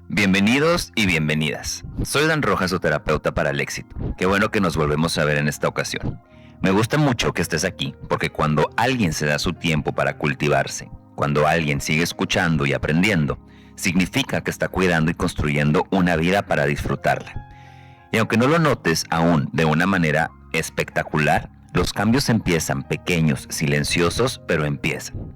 Bienvenidos y bienvenidas. Soy Dan Rojas, su terapeuta para el éxito. Qué bueno que nos volvemos a ver en esta ocasión. Me gusta mucho que estés aquí, porque cuando alguien se da su tiempo para cultivarse, cuando alguien sigue escuchando y aprendiendo, significa que está cuidando y construyendo una vida para disfrutarla. Y aunque no lo notes aún de una manera espectacular, los cambios empiezan pequeños, silenciosos, pero empiezan.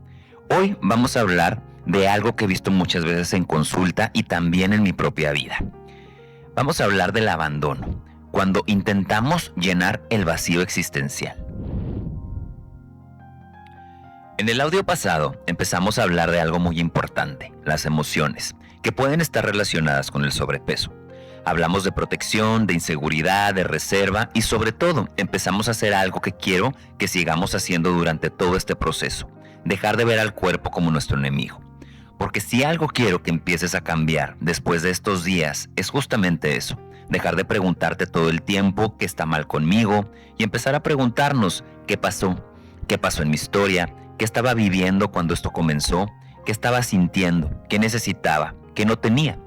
Hoy vamos a hablar de algo que he visto muchas veces en consulta y también en mi propia vida. Vamos a hablar del abandono, cuando intentamos llenar el vacío existencial. En el audio pasado empezamos a hablar de algo muy importante, las emociones, que pueden estar relacionadas con el sobrepeso. Hablamos de protección, de inseguridad, de reserva y sobre todo empezamos a hacer algo que quiero que sigamos haciendo durante todo este proceso, dejar de ver al cuerpo como nuestro enemigo. Porque si algo quiero que empieces a cambiar después de estos días es justamente eso, dejar de preguntarte todo el tiempo qué está mal conmigo y empezar a preguntarnos qué pasó en mi historia, qué estaba viviendo cuando esto comenzó, qué estaba sintiendo, qué necesitaba, qué no tenía.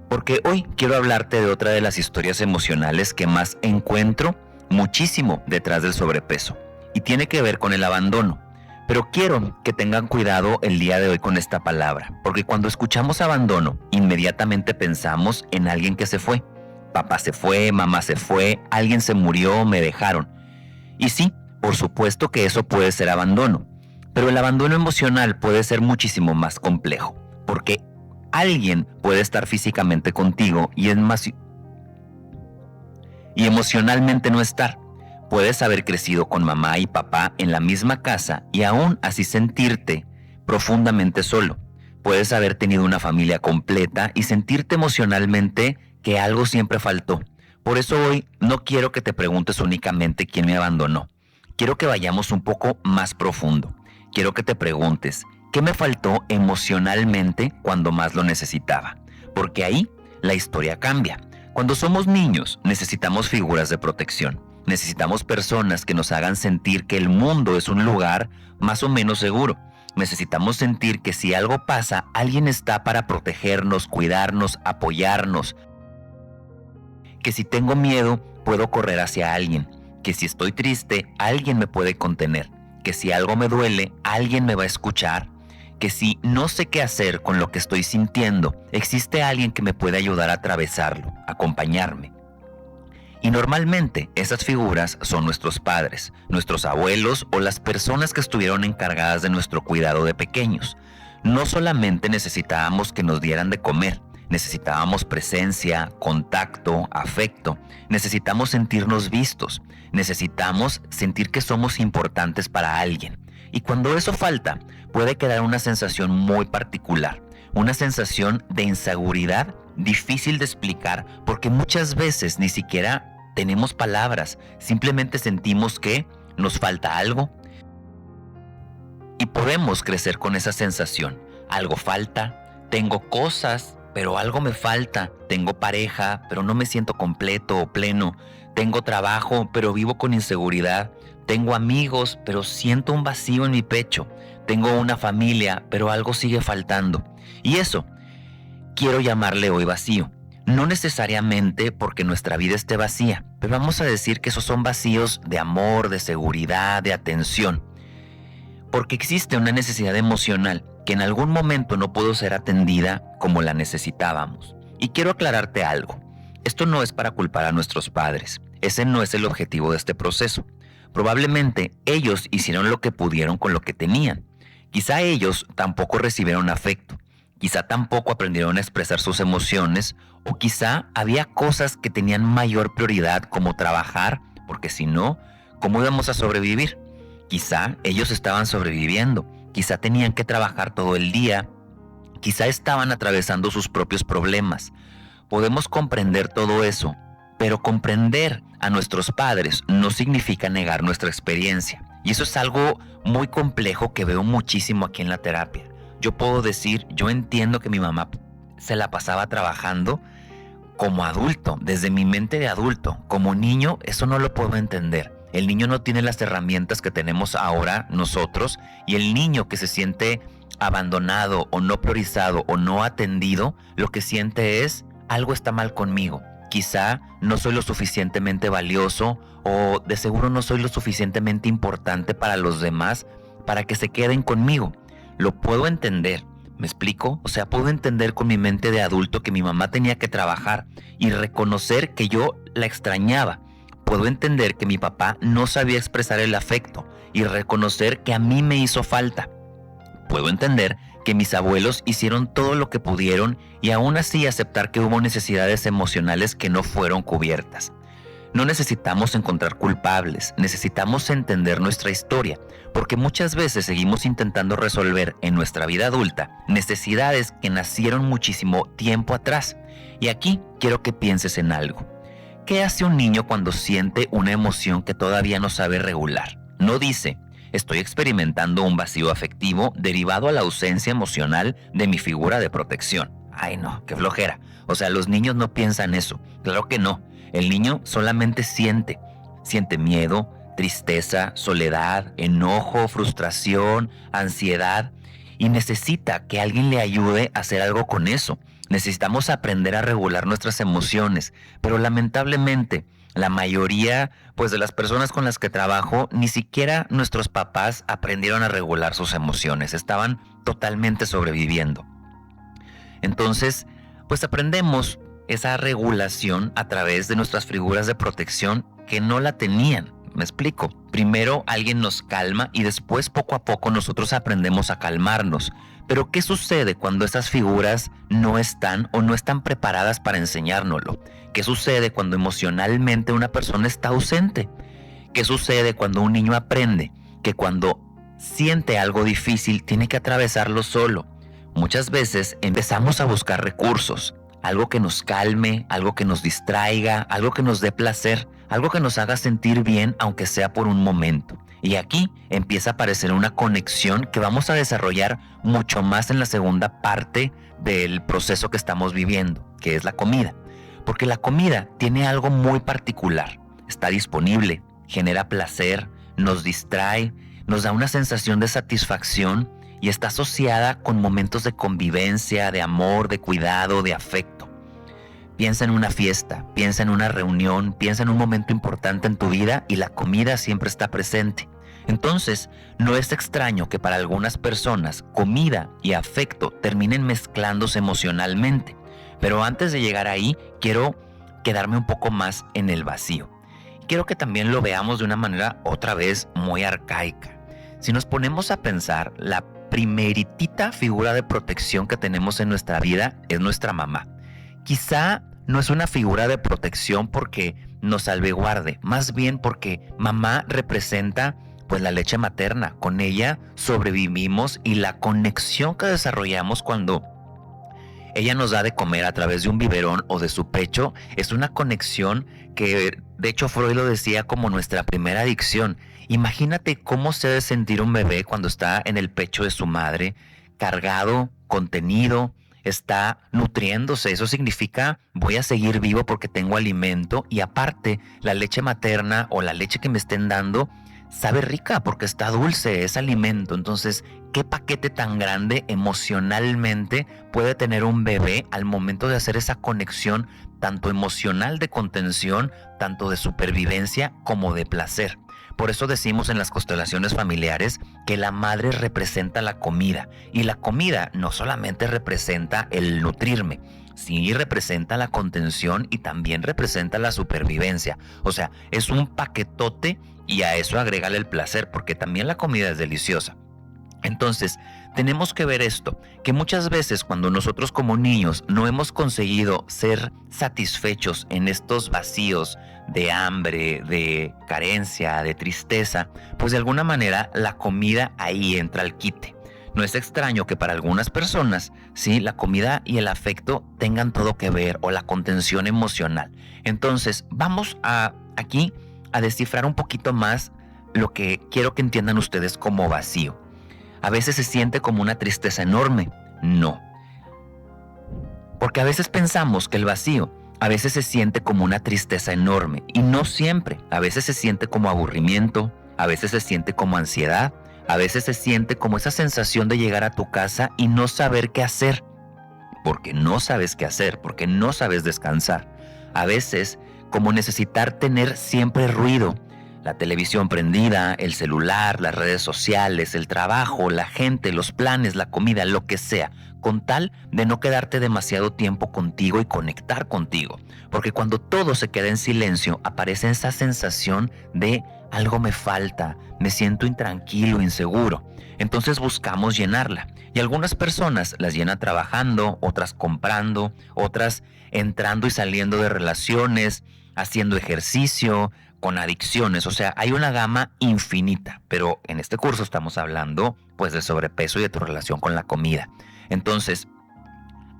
Porque hoy quiero hablarte de otra de las historias emocionales que más encuentro muchísimo detrás del sobrepeso y tiene que ver con el abandono. Pero quiero que tengan cuidado el día de hoy con esta palabra, porque cuando escuchamos abandono, inmediatamente pensamos en alguien que se fue. Papá se fue, mamá se fue, alguien se murió, me dejaron. Y sí, por supuesto que eso puede ser abandono, pero el abandono emocional puede ser muchísimo más complejo, porque alguien puede estar físicamente contigo y emocionalmente no estar. Puedes haber crecido con mamá y papá en la misma casa y aún así sentirte profundamente solo. Puedes haber tenido una familia completa y sentirte emocionalmente que algo siempre faltó. Por eso hoy no quiero que te preguntes únicamente quién me abandonó. Quiero que vayamos un poco más profundo. Quiero que te preguntes, ¿qué me faltó emocionalmente cuando más lo necesitaba? Porque ahí la historia cambia. Cuando somos niños necesitamos figuras de protección. Necesitamos personas que nos hagan sentir que el mundo es un lugar más o menos seguro. Necesitamos sentir que si algo pasa, alguien está para protegernos, cuidarnos, apoyarnos. Que si tengo miedo, puedo correr hacia alguien. Que si estoy triste, alguien me puede contener. Que si algo me duele, alguien me va a escuchar. Que si no sé qué hacer con lo que estoy sintiendo, existe alguien que me puede ayudar a atravesarlo, acompañarme. Y normalmente esas figuras son nuestros padres, nuestros abuelos o las personas que estuvieron encargadas de nuestro cuidado de pequeños. No solamente necesitábamos que nos dieran de comer, necesitábamos presencia, contacto, afecto, necesitamos sentirnos vistos, necesitamos sentir que somos importantes para alguien. Y cuando eso falta, puede quedar una sensación muy particular, una sensación de inseguridad difícil de explicar porque muchas veces ni siquiera tenemos palabras, simplemente sentimos que nos falta algo y podemos crecer con esa sensación. Algo falta, tengo cosas, pero algo me falta, tengo pareja, pero no me siento completo o pleno, tengo trabajo, pero vivo con inseguridad, tengo amigos, pero siento un vacío en mi pecho, tengo una familia, pero algo sigue faltando. Y eso quiero llamarle hoy vacío. No necesariamente porque nuestra vida esté vacía, pero vamos a decir que esos son vacíos de amor, de seguridad, de atención. Porque existe una necesidad emocional que en algún momento no pudo ser atendida como la necesitábamos. Y quiero aclararte algo. Esto no es para culpar a nuestros padres. Ese no es el objetivo de este proceso. Probablemente ellos hicieron lo que pudieron con lo que tenían. Quizá ellos tampoco recibieron afecto. Quizá tampoco aprendieron a expresar sus emociones o quizá había cosas que tenían mayor prioridad como trabajar, porque si no, ¿cómo íbamos a sobrevivir? Quizá ellos estaban sobreviviendo, quizá tenían que trabajar todo el día, quizá estaban atravesando sus propios problemas. Podemos comprender todo eso, pero comprender a nuestros padres no significa negar nuestra experiencia. Y eso es algo muy complejo que veo muchísimo aquí en la terapia. Yo puedo decir, yo entiendo que mi mamá se la pasaba trabajando como adulto, desde mi mente de adulto. Como niño, eso no lo puedo entender. El niño no tiene las herramientas que tenemos ahora nosotros, y el niño que se siente abandonado o no priorizado o no atendido, lo que siente es: algo está mal conmigo. Quizá no soy lo suficientemente valioso, o de seguro no soy lo suficientemente importante para los demás para que se queden conmigo. Lo puedo entender, ¿me explico? O sea, puedo entender con mi mente de adulto que mi mamá tenía que trabajar y reconocer que yo la extrañaba. Puedo entender que mi papá no sabía expresar el afecto y reconocer que a mí me hizo falta. Puedo entender que mis abuelos hicieron todo lo que pudieron y aún así aceptar que hubo necesidades emocionales que no fueron cubiertas. No necesitamos encontrar culpables, necesitamos entender nuestra historia, porque muchas veces seguimos intentando resolver en nuestra vida adulta necesidades que nacieron muchísimo tiempo atrás. Y aquí quiero que pienses en algo. ¿Qué hace un niño cuando siente una emoción que todavía no sabe regular? No dice: estoy experimentando un vacío afectivo derivado a la ausencia emocional de mi figura de protección. Ay no, qué flojera. O sea, los niños no piensan eso. Claro que no. El niño solamente siente miedo, tristeza, soledad, enojo, frustración, ansiedad, y necesita que alguien le ayude a hacer algo con eso. Necesitamos aprender a regular nuestras emociones, pero lamentablemente la mayoría de las personas con las que trabajo, ni siquiera nuestros papás aprendieron a regular sus emociones, estaban totalmente sobreviviendo. Entonces, aprendemos esa regulación a través de nuestras figuras de protección que no la tenían. Me explico. Primero alguien nos calma y después poco a poco nosotros aprendemos a calmarnos. Pero ¿qué sucede cuando esas figuras no están o no están preparadas para enseñárnoslo? ¿Qué sucede cuando emocionalmente una persona está ausente? ¿Qué sucede cuando un niño aprende que cuando siente algo difícil tiene que atravesarlo solo? Muchas veces empezamos a buscar recursos, algo que nos calme, algo que nos distraiga, algo que nos dé placer, algo que nos haga sentir bien, aunque sea por un momento. Y aquí empieza a aparecer una conexión que vamos a desarrollar mucho más en la segunda parte del proceso que estamos viviendo, que es la comida. Porque la comida tiene algo muy particular. Está disponible, genera placer, nos distrae, nos da una sensación de satisfacción y está asociada con momentos de convivencia, de amor, de cuidado, de afecto. Piensa en una fiesta, piensa en una reunión, piensa en un momento importante en tu vida y la comida siempre está presente. Entonces, no es extraño que para algunas personas comida y afecto terminen mezclándose emocionalmente. Pero antes de llegar ahí, quiero quedarme un poco más en el vacío. Quiero que también lo veamos de una manera otra vez muy arcaica. Si nos ponemos a pensar, la primeritita figura de protección que tenemos en nuestra vida es nuestra mamá. Quizá no es una figura de protección porque nos salvaguarde, más bien porque mamá representa la leche materna. Con ella sobrevivimos y la conexión que desarrollamos cuando ella nos da de comer a través de un biberón o de su pecho es una conexión que, de hecho, Freud lo decía como nuestra primera adicción. Imagínate cómo se debe sentir un bebé cuando está en el pecho de su madre, cargado, contenido, está nutriéndose. Eso significa: voy a seguir vivo porque tengo alimento, y aparte la leche materna o la leche que me estén dando sabe rica porque está dulce, es alimento. Entonces, ¿qué paquete tan grande emocionalmente puede tener un bebé al momento de hacer esa conexión tanto emocional de contención, tanto de supervivencia como de placer? Por eso decimos en las constelaciones familiares que la madre representa la comida, y la comida no solamente representa el nutrirme, sí representa la contención y también representa la supervivencia. O sea, es un paquetote, y a eso agrégale el placer, porque también la comida es deliciosa. Entonces, tenemos que ver esto, que muchas veces cuando nosotros como niños no hemos conseguido ser satisfechos en estos vacíos de hambre, de carencia, de tristeza, de alguna manera la comida ahí entra al quite. No es extraño que para algunas personas, sí, la comida y el afecto tengan todo que ver, o la contención emocional. Entonces, vamos aquí a descifrar un poquito más lo que quiero que entiendan ustedes como vacío. A veces se siente como una tristeza enorme. No. Porque a veces pensamos que el vacío A veces se siente como una tristeza enorme y no siempre. A veces se siente como aburrimiento, a veces se siente como ansiedad, a veces se siente como esa sensación de llegar a tu casa y no saber qué hacer, porque no sabes qué hacer, porque no sabes descansar. A veces como necesitar tener siempre ruido, la televisión prendida, el celular, las redes sociales, el trabajo, la gente, los planes, la comida, lo que sea, con tal de no quedarte demasiado tiempo contigo y conectar contigo. Porque cuando todo se queda en silencio, aparece esa sensación de algo me falta, me siento intranquilo, inseguro. Entonces buscamos llenarla. Y algunas personas las llenan trabajando, otras comprando, otras entrando y saliendo de relaciones, haciendo ejercicio, con adicciones. O sea, hay una gama infinita. Pero en este curso estamos hablando pues de sobrepeso y de tu relación con la comida. Entonces,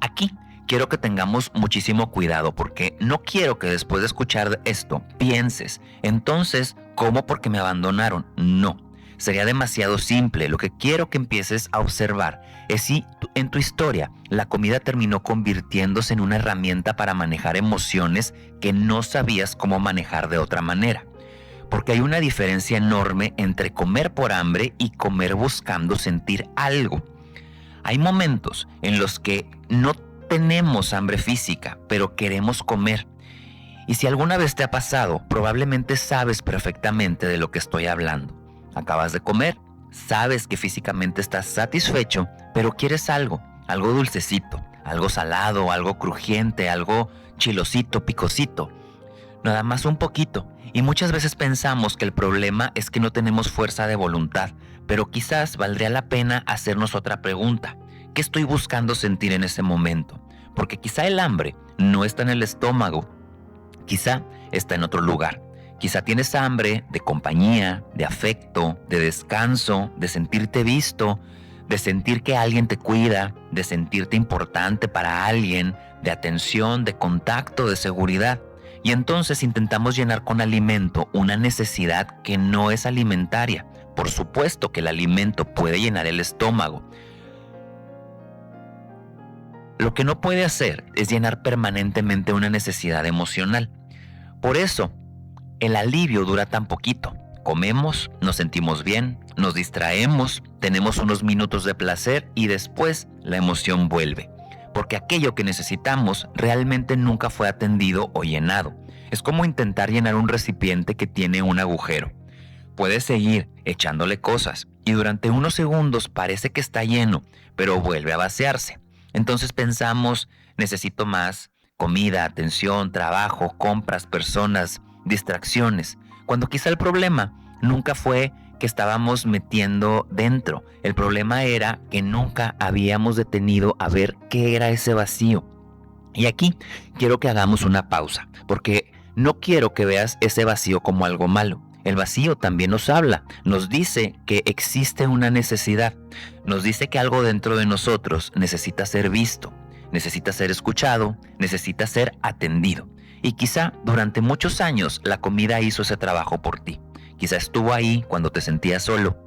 aquí quiero que tengamos muchísimo cuidado porque no quiero que después de escuchar esto pienses, entonces, ¿cómo porque me abandonaron? No, sería demasiado simple. Lo que quiero que empieces a observar es si en tu historia la comida terminó convirtiéndose en una herramienta para manejar emociones que no sabías cómo manejar de otra manera. Porque hay una diferencia enorme entre comer por hambre y comer buscando sentir algo. Hay momentos en los que no tenemos hambre física, pero queremos comer. Y si alguna vez te ha pasado, probablemente sabes perfectamente de lo que estoy hablando. Acabas de comer, sabes que físicamente estás satisfecho, pero quieres algo dulcecito, algo salado, algo crujiente, algo chilosito, picosito. Nada más un poquito. Y muchas veces pensamos que el problema es que no tenemos fuerza de voluntad, pero quizás valdría la pena hacernos otra pregunta. ¿Qué estoy buscando sentir en ese momento? Porque quizá el hambre no está en el estómago, quizá está en otro lugar. Quizá tienes hambre de compañía, de afecto, de descanso, de sentirte visto, de sentir que alguien te cuida, de sentirte importante para alguien, de atención, de contacto, de seguridad. Y entonces intentamos llenar con alimento una necesidad que no es alimentaria. Por supuesto que el alimento puede llenar el estómago. Lo que no puede hacer es llenar permanentemente una necesidad emocional. Por eso, el alivio dura tan poquito. Comemos, nos sentimos bien, nos distraemos, tenemos unos minutos de placer y después la emoción vuelve. Porque aquello que necesitamos realmente nunca fue atendido o llenado. Es como intentar llenar un recipiente que tiene un agujero. Puedes seguir echándole cosas y durante unos segundos parece que está lleno, pero vuelve a vaciarse. Entonces pensamos, necesito más comida, atención, trabajo, compras, personas, distracciones, cuando quizá el problema nunca fue que estábamos metiendo dentro. El problema era que nunca habíamos detenido a ver qué era ese vacío. Y aquí quiero que hagamos una pausa, porque no quiero que veas ese vacío como algo malo. El vacío también nos habla, nos dice que existe una necesidad, nos dice que algo dentro de nosotros necesita ser visto, necesita ser escuchado, necesita ser atendido. Y quizá durante muchos años la comida hizo ese trabajo por ti. Quizá estuvo ahí cuando te sentías solo.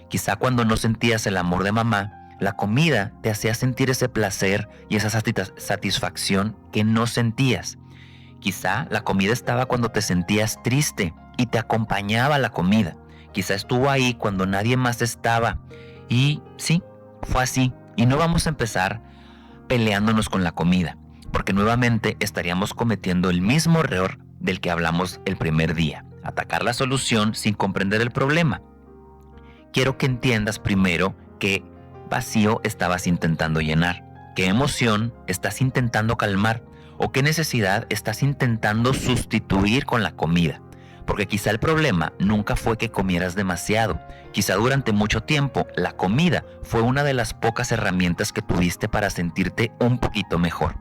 Quizá cuando no sentías el amor de mamá, la comida te hacía sentir ese placer y esa satisfacción que no sentías. Quizá la comida estaba cuando te sentías triste y te acompañaba la comida. Quizá estuvo ahí cuando nadie más estaba. Y sí, fue así. Y no vamos a empezar peleándonos con la comida, porque nuevamente estaríamos cometiendo el mismo error del que hablamos el primer día. Atacar la solución sin comprender el problema. Quiero que entiendas primero qué vacío estabas intentando llenar, qué emoción estás intentando calmar o qué necesidad estás intentando sustituir con la comida. Porque quizá el problema nunca fue que comieras demasiado. Quizá durante mucho tiempo la comida fue una de las pocas herramientas que tuviste para sentirte un poquito mejor.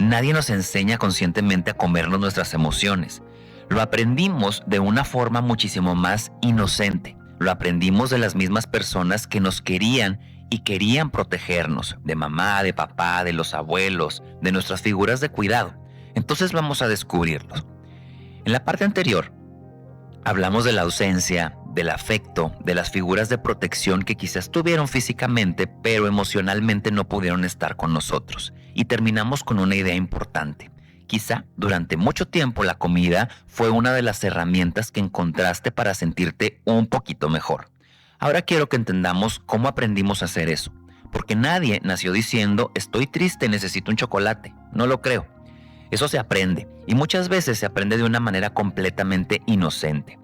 Nadie nos enseña conscientemente a comernos nuestras emociones. Lo aprendimos de una forma muchísimo más inocente. Lo aprendimos de las mismas personas que nos querían y querían protegernos, de mamá, de papá, de los abuelos, de nuestras figuras de cuidado. Entonces vamos a descubrirlos. En la parte anterior, hablamos de la ausencia, del afecto, de las figuras de protección que quizás tuvieron físicamente, pero emocionalmente no pudieron estar con nosotros. Y terminamos con una idea importante. Quizá durante mucho tiempo la comida fue una de las herramientas que encontraste para sentirte un poquito mejor. Ahora quiero que entendamos cómo aprendimos a hacer eso, porque nadie nació diciendo estoy triste, necesito un chocolate. No lo creo. Eso se aprende, y muchas veces se aprende de una manera completamente inocente.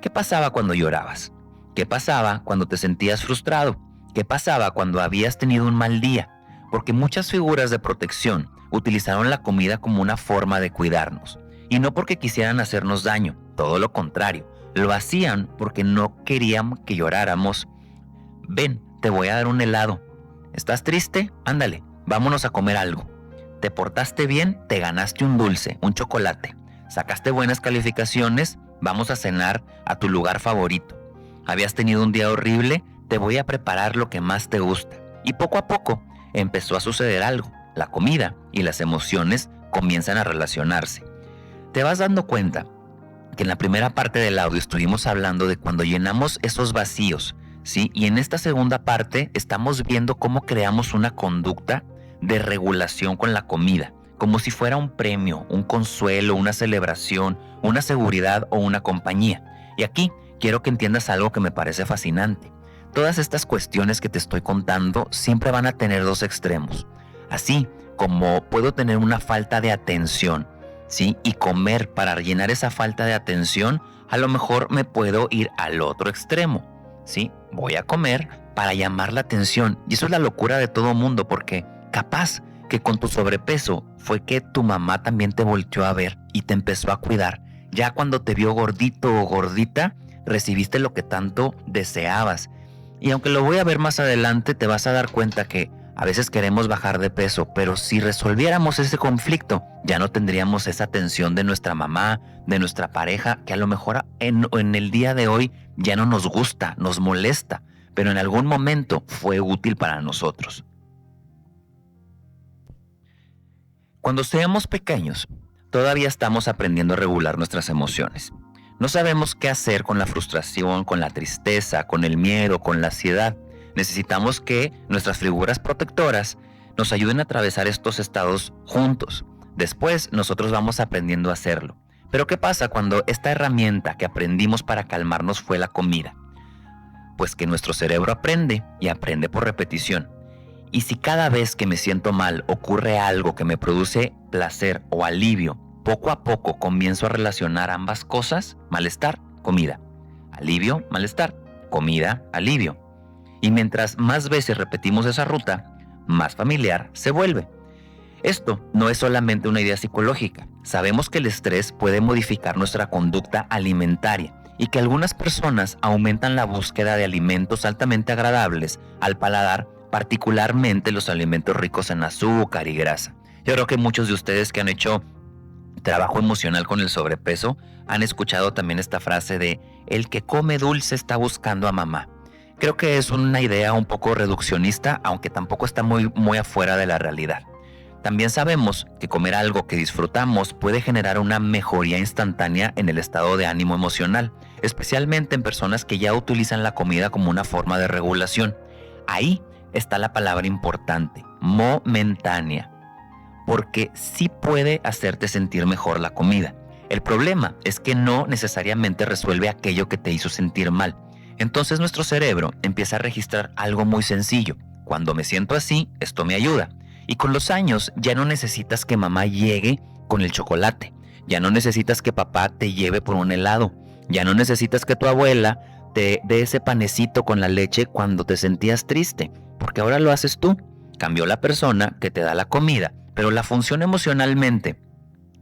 ¿Qué pasaba cuando llorabas? ¿Qué pasaba cuando te sentías frustrado? ¿Qué pasaba cuando habías tenido un mal día? Porque muchas figuras de protección utilizaron la comida como una forma de cuidarnos. Y no porque quisieran hacernos daño, todo lo contrario. Lo hacían porque no querían que lloráramos. Ven, te voy a dar un helado. ¿Estás triste? Ándale, vámonos a comer algo. ¿Te portaste bien? Te ganaste un dulce, un chocolate. ¿Sacaste buenas calificaciones? Vamos a cenar a tu lugar favorito. ¿Habías tenido un día horrible? Te voy a preparar lo que más te gusta. Y poco a poco empezó a suceder algo. La comida y las emociones comienzan a relacionarse. Te vas dando cuenta que en la primera parte del audio estuvimos hablando de cuando llenamos esos vacíos, ¿sí? Y en esta segunda parte estamos viendo cómo creamos una conducta de regulación con la comida, como si fuera un premio, un consuelo, una celebración, una seguridad o una compañía. Y aquí quiero que entiendas algo que me parece fascinante. Todas estas cuestiones que te estoy contando siempre van a tener dos extremos. Así como puedo tener una falta de atención, ¿sí? Y comer para llenar esa falta de atención, a lo mejor me puedo ir al otro extremo, ¿sí? Voy a comer para llamar la atención. Y eso es la locura de todo mundo, porque capaz que con tu sobrepeso fue que tu mamá también te volteó a ver y te empezó a cuidar. Ya cuando te vio gordito o gordita, recibiste lo que tanto deseabas. Y aunque lo voy a ver más adelante, te vas a dar cuenta que a veces queremos bajar de peso, pero si resolviéramos ese conflicto, ya no tendríamos esa atención de nuestra mamá, de nuestra pareja, que a lo mejor en el día de hoy ya no nos gusta, nos molesta, pero en algún momento fue útil para nosotros. Cuando seamos pequeños, todavía estamos aprendiendo a regular nuestras emociones. No sabemos qué hacer con la frustración, con la tristeza, con el miedo, con la ansiedad. Necesitamos que nuestras figuras protectoras nos ayuden a atravesar estos estados juntos. Después nosotros vamos aprendiendo a hacerlo. Pero ¿qué pasa cuando esta herramienta que aprendimos para calmarnos fue la comida? Pues que nuestro cerebro aprende y aprende por repetición. Y si cada vez que me siento mal ocurre algo que me produce placer o alivio, poco a poco comienzo a relacionar ambas cosas, malestar, comida, alivio, malestar, comida, alivio. Y mientras más veces repetimos esa ruta, más familiar se vuelve. Esto no es solamente una idea psicológica. Sabemos que el estrés puede modificar nuestra conducta alimentaria y que algunas personas aumentan la búsqueda de alimentos altamente agradables al paladar, particularmente los alimentos ricos en azúcar y grasa. Yo creo que muchos de ustedes que han hecho trabajo emocional con el sobrepeso han escuchado también esta frase de el que come dulce está buscando a mamá. Creo que es una idea un poco reduccionista, aunque tampoco está muy afuera de la realidad. También sabemos que comer algo que disfrutamos puede generar una mejoría instantánea en el estado de ánimo emocional, especialmente en personas que ya utilizan la comida como una forma de regulación. Ahí está la palabra importante, momentánea, porque sí puede hacerte sentir mejor la comida. El problema es que no necesariamente resuelve aquello que te hizo sentir mal. Entonces nuestro cerebro empieza a registrar algo muy sencillo. Cuando me siento así, esto me ayuda. Y con los años ya no necesitas que mamá llegue con el chocolate. Ya no necesitas que papá te lleve por un helado. Ya no necesitas que tu abuela te dé ese panecito con la leche cuando te sentías triste. Porque ahora lo haces tú. Cambió la persona que te da la comida, pero la función emocionalmente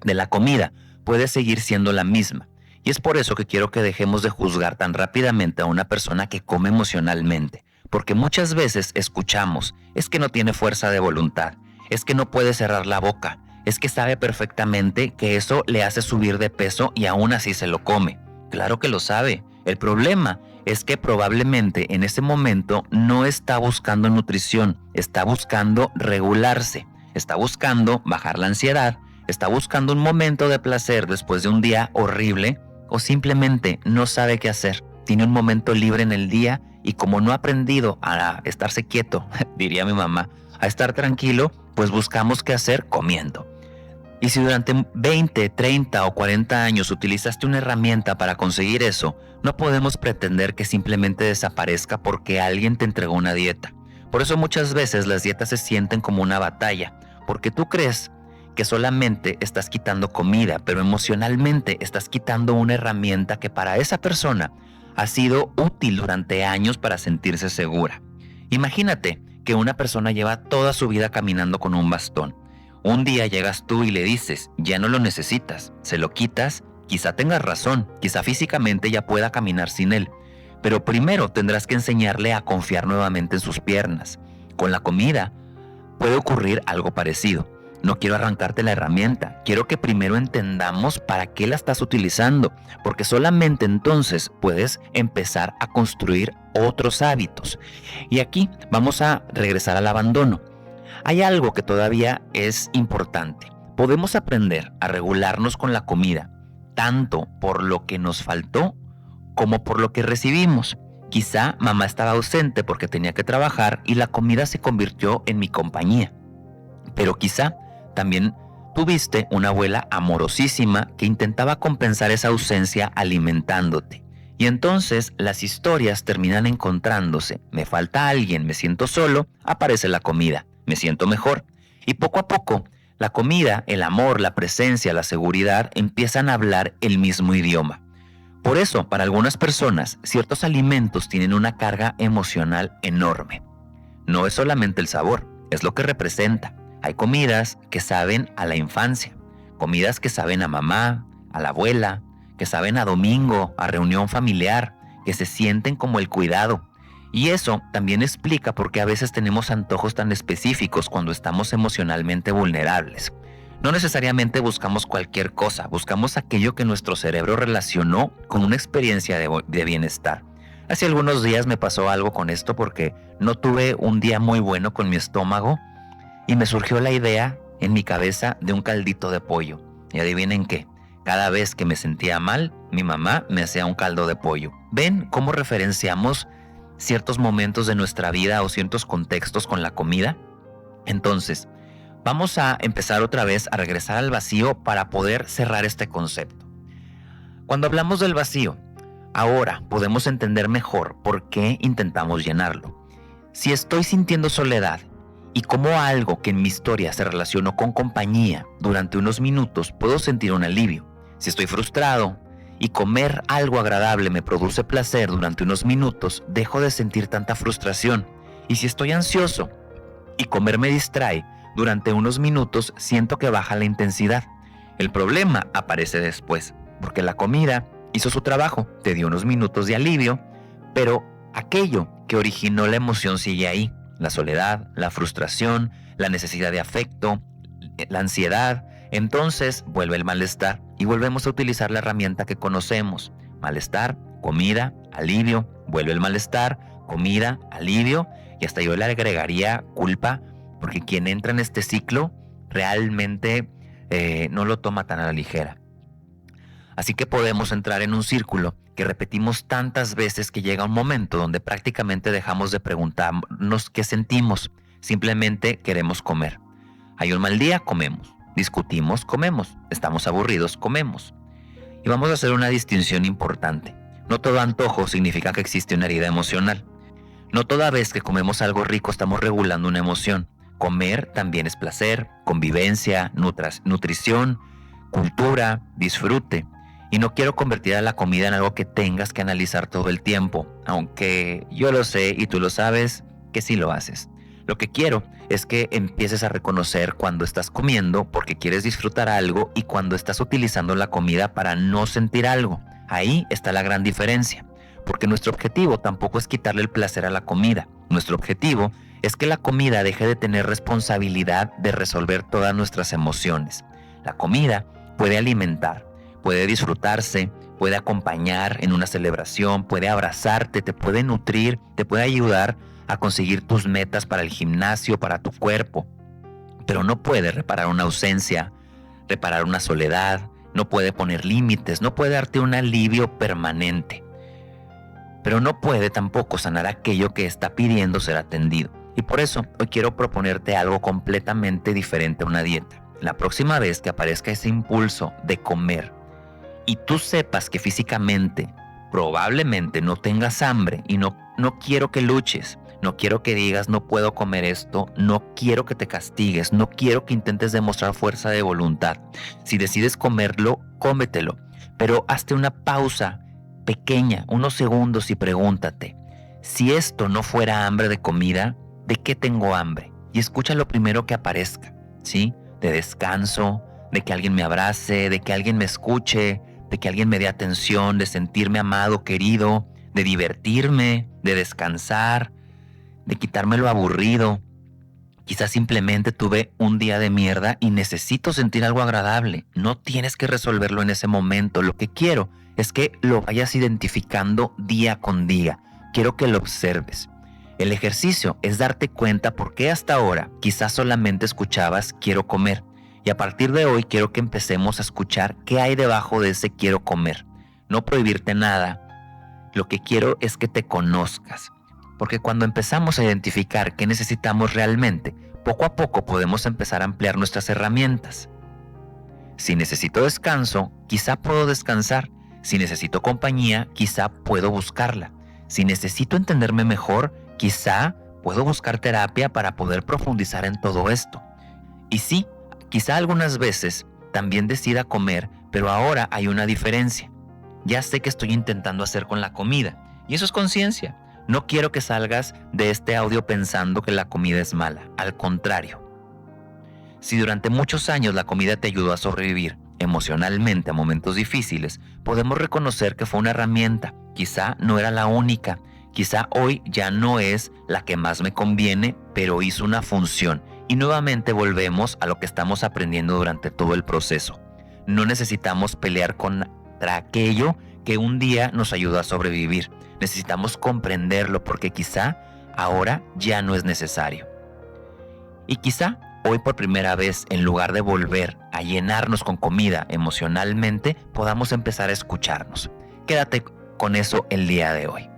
de la comida puede seguir siendo la misma. Y es por eso que quiero que dejemos de juzgar tan rápidamente a una persona que come emocionalmente. Porque muchas veces escuchamos, es que no tiene fuerza de voluntad, es que no puede cerrar la boca, es que sabe perfectamente que eso le hace subir de peso y aún así se lo come. Claro que lo sabe. El problema es que probablemente en ese momento no está buscando nutrición, está buscando regularse, está buscando bajar la ansiedad, está buscando un momento de placer después de un día horrible o simplemente no sabe qué hacer. Tiene un momento libre en el día y como no ha aprendido a estarse quieto, diría mi mamá, a estar tranquilo, pues buscamos qué hacer comiendo. Y si durante 20, 30 o 40 años utilizaste una herramienta para conseguir eso, no podemos pretender que simplemente desaparezca porque alguien te entregó una dieta. Por eso muchas veces las dietas se sienten como una batalla, porque tú crees que solamente estás quitando comida, pero emocionalmente estás quitando una herramienta que para esa persona ha sido útil durante años para sentirse segura. Imagínate que una persona lleva toda su vida caminando con un bastón. Un día llegas tú y le dices, ya no lo necesitas, se lo quitas, quizá tengas razón, quizá físicamente ya pueda caminar sin él, pero primero tendrás que enseñarle a confiar nuevamente en sus piernas. Con la comida puede ocurrir algo parecido. No quiero arrancarte la herramienta, quiero que primero entendamos para qué la estás utilizando, porque solamente entonces puedes empezar a construir otros hábitos. Y aquí vamos a regresar al abandono. Hay algo que todavía es importante. Podemos aprender a regularnos con la comida, tanto por lo que nos faltó como por lo que recibimos. Quizá mamá estaba ausente porque tenía que trabajar y la comida se convirtió en mi compañía. Pero quizá también tuviste una abuela amorosísima que intentaba compensar esa ausencia alimentándote. Y entonces las historias terminan encontrándose. Me falta alguien, me siento solo, aparece la comida, me siento mejor. Y poco a poco, la comida, el amor, la presencia, la seguridad empiezan a hablar el mismo idioma. Por eso, para algunas personas, ciertos alimentos tienen una carga emocional enorme. No es solamente el sabor, es lo que representa. Hay comidas que saben a la infancia, comidas que saben a mamá, a la abuela, que saben a domingo, a reunión familiar, que se sienten como el cuidado. Y eso también explica por qué a veces tenemos antojos tan específicos cuando estamos emocionalmente vulnerables. No necesariamente buscamos cualquier cosa, buscamos aquello que nuestro cerebro relacionó con una experiencia de bienestar. Hace algunos días me pasó algo con esto porque no tuve un día muy bueno con mi estómago y me surgió la idea en mi cabeza de un caldito de pollo. Y adivinen qué, cada vez que me sentía mal, mi mamá me hacía un caldo de pollo. ¿Ven cómo referenciamos ciertos momentos de nuestra vida o ciertos contextos con la comida? Entonces, vamos a empezar otra vez a regresar al vacío para poder cerrar este concepto. Cuando hablamos del vacío, ahora podemos entender mejor por qué intentamos llenarlo. Si estoy sintiendo soledad y como algo que en mi historia se relacionó con compañía durante unos minutos, puedo sentir un alivio. Si estoy frustrado y comer algo agradable me produce placer durante unos minutos, dejo de sentir tanta frustración. Y si estoy ansioso y comer me distrae, durante unos minutos siento que baja la intensidad. El problema aparece después, porque la comida hizo su trabajo, te dio unos minutos de alivio, pero aquello que originó la emoción sigue ahí. La soledad, la frustración, la necesidad de afecto, la ansiedad. Entonces vuelve el malestar y volvemos a utilizar la herramienta que conocemos. Malestar, comida, alivio, vuelve el malestar, comida, alivio, y hasta yo le agregaría culpa, porque quien entra en este ciclo realmente no lo toma tan a la ligera. Así que podemos entrar en un círculo que repetimos tantas veces que llega un momento donde prácticamente dejamos de preguntarnos qué sentimos, simplemente queremos comer. Hay un mal día, comemos. Discutimos, comemos. Estamos aburridos, comemos. Y vamos a hacer una distinción importante. No todo antojo significa que existe una herida emocional. No toda vez que comemos algo rico estamos regulando una emoción. Comer también es placer, convivencia, nutrición, cultura, disfrute. Y no quiero convertir a la comida en algo que tengas que analizar todo el tiempo, aunque yo lo sé y tú lo sabes que sí lo haces. Lo que quiero es que empieces a reconocer cuando estás comiendo porque quieres disfrutar algo y cuando estás utilizando la comida para no sentir algo. Ahí está la gran diferencia, porque nuestro objetivo tampoco es quitarle el placer a la comida. Nuestro objetivo es que la comida deje de tener responsabilidad de resolver todas nuestras emociones. La comida puede alimentar, puede disfrutarse, puede acompañar en una celebración, puede abrazarte, te puede nutrir, te puede ayudar a conseguir tus metas para el gimnasio, para tu cuerpo. Pero no puede reparar una ausencia, reparar una soledad, no puede poner límites, no puede darte un alivio permanente. Pero no puede tampoco sanar aquello que está pidiendo ser atendido. Y por eso hoy quiero proponerte algo completamente diferente a una dieta. la próxima vez que aparezca ese impulso de comer y tú sepas que físicamente probablemente no tengas hambre y no quiero que luches, no quiero que digas no puedo comer esto, no quiero que te castigues, no quiero que intentes demostrar fuerza de voluntad. Si decides comerlo, cómetelo, pero hazte una pausa pequeña, unos segundos y pregúntate, si esto no fuera hambre de comida, ¿de qué tengo hambre? Y escucha lo primero que aparezca, ¿sí? De descanso, de que alguien me abrace, de que alguien me escuche, de que alguien me dé atención, de sentirme amado, querido, de divertirme, de descansar, de quitarme lo aburrido. Quizás simplemente tuve un día de mierda y necesito sentir algo agradable. No tienes que resolverlo en ese momento. Lo que quiero es que lo vayas identificando día con día. Quiero que lo observes. El ejercicio es darte cuenta por qué hasta ahora quizás solamente escuchabas quiero comer. Y a partir de hoy quiero que empecemos a escuchar qué hay debajo de ese quiero comer. No prohibirte nada. Lo que quiero es que te conozcas. Porque cuando empezamos a identificar qué necesitamos realmente, poco a poco podemos empezar a ampliar nuestras herramientas. Si necesito descanso, quizá puedo descansar. Si necesito compañía, quizá puedo buscarla. Si necesito entenderme mejor, quizá puedo buscar terapia para poder profundizar en todo esto. Y sí, quizá algunas veces también decida comer, pero ahora hay una diferencia. Ya sé qué estoy intentando hacer con la comida, y eso es conciencia. No quiero que salgas de este audio pensando que la comida es mala. Al contrario. Si durante muchos años la comida te ayudó a sobrevivir emocionalmente a momentos difíciles, podemos reconocer que fue una herramienta. Quizá no era la única. Quizá hoy ya no es la que más me conviene, pero hizo una función. Y nuevamente volvemos a lo que estamos aprendiendo durante todo el proceso. No necesitamos pelear contra aquello que un día nos ayudó a sobrevivir. Necesitamos comprenderlo porque quizá ahora ya no es necesario. Y quizá hoy por primera vez, en lugar de volver a llenarnos con comida emocionalmente, podamos empezar a escucharnos. Quédate con eso el día de hoy.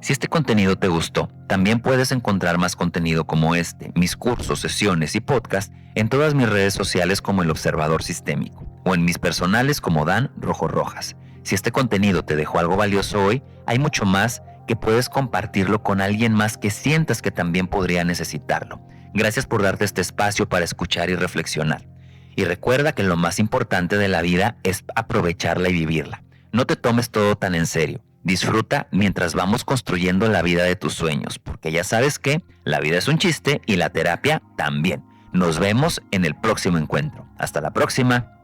Si este contenido te gustó, también puedes encontrar más contenido como este, mis cursos, sesiones y podcasts en todas mis redes sociales como El Observador Sistémico o en mis personales como Dan Rojo Rojas. Si este contenido te dejó algo valioso hoy, hay mucho más que puedes compartirlo con alguien más que sientas que también podría necesitarlo. Gracias por darte este espacio para escuchar y reflexionar. Y recuerda que lo más importante de la vida es aprovecharla y vivirla. No te tomes todo tan en serio. Disfruta mientras vamos construyendo la vida de tus sueños, porque ya sabes que la vida es un chiste y la terapia también. Nos vemos en el próximo encuentro. Hasta la próxima.